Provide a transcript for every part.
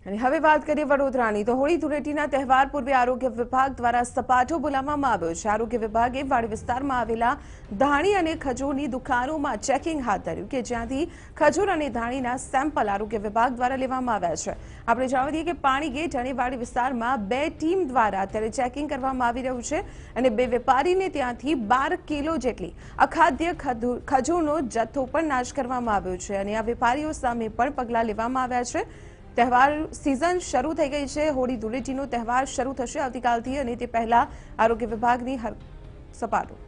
અને હવે વાત કરીએ વડોદરાની તો હોળી ધૂળેટીના તહેવાર પૂર્વે આરોગ્ય વિભાગ દ્વારા સપાટો બોલાવવામાં આવ્યો છે। આરોગ્ય વિભાગે વાડી વિસ્તારમાં આવેલા ધાણી અને ખજૂરની દુકાનોમાં ચેકિંગ હાથ ધર્યું કે જ્યાંથી ખજૂર અને ધાણીના સેમ્પલ આરોગ્ય વિભાગ દ્વારા લેવામાં આવ્યા છે। આપણે જાણવા દઈએ કે પાણી ગેટ અને વાડી વિસ્તારમાં 2 ટીમ દ્વારા અત્યારે ચેકિંગ કરવામાં આવી રહ્યું છે અને 2 વેપારીને ત્યાંથી 12 કિલો જેટલી અખાદ્ય ખજૂરનો જથ્થો પણ નાશ કરવામાં આવ્યો છે અને આ વેપારીઓ સામે પણ પગલાં લેવામાં આવ્યા છે। તહેવાર सीजन શરૂ થઈ ગઈ છે। હોળી ધૂળેટીનો તહેવાર શરૂ થશે આવતીકાલથી અને તે પહેલા આરોગ્ય વિભાગની સપાટો।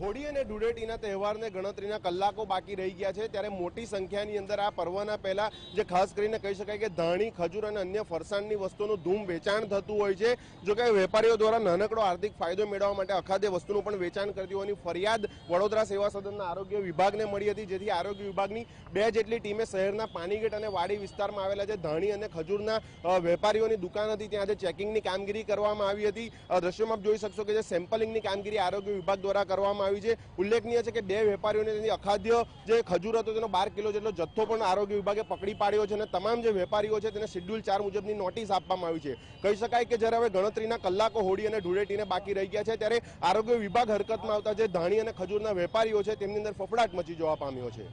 હોળી અને ધૂળેટીના તહેવારને ગણતરીના કલાકો બાકી રહી ગયા છે ત્યારે મોટી સંખ્યાની અંદર આ પર્વના પહેલા જે ખાસ કરીને કહી શકાય કે ધાણી ખજૂર અને અન્ય ફરસાણની વસ્તુનું ધૂમ વેચાણ થતું હોય છે। જો કે વેપારીઓ દ્વારા નાનકડો આર્થિક ફાયદો મેળવવા માટે અખાદ્ય વસ્તુનું પણ વેચાણ કરતી હોવાની ફરિયાદ વડોદરા સેવા સદનના આરોગ્ય વિભાગને મળી હતી, જેથી આરોગ્ય વિભાગની 2 જેટલી ટીમે શહેરના પાણીગેટ અને વાડી વિસ્તારમાં આવેલા જે ધાણી અને ખજૂરના વેપારીઓની દુકાન હતી ત્યાં જે ચેકિંગની કામગીરી કરવામાં આવી હતી। દ્રશ્યોમાં આપ જોઈ શકશો કે જે સેમ્પલિંગની કામગીરી આરોગ્ય વિભાગ દ્વારા કરવામાં ઉલ્લેખનીય છે કે 2 વેપારીઓને તેની અખાદ્ય જે ખજૂર હતો તેનો 12 કિલો જેટલો જથ્થો પણ આરોગ્ય વિભાગે પકડી પાડ્યો છે અને તમામ જે વેપારીઓ છે તેને શેડ્યુલ 4 મુજબની નોટિસ આપવામાં આવી છે। કહી શકાય કે જ્યારે હવે ગણતરીના કલાકો હોળી અને ધૂળેટીને બાકી રહી ગયા છે ત્યારે આરોગ્ય વિભાગ હરકતમાં આવતા જે ધાણી અને ખજૂરના વેપારીઓ છે તેમની અંદર ફફડાટ મચી જવા પામ્યો છે।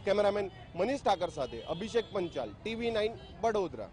કેમેરામેન મનીષ ઠાકર સાથે અભિષેક પંચાલ, TV9 વડોદરા।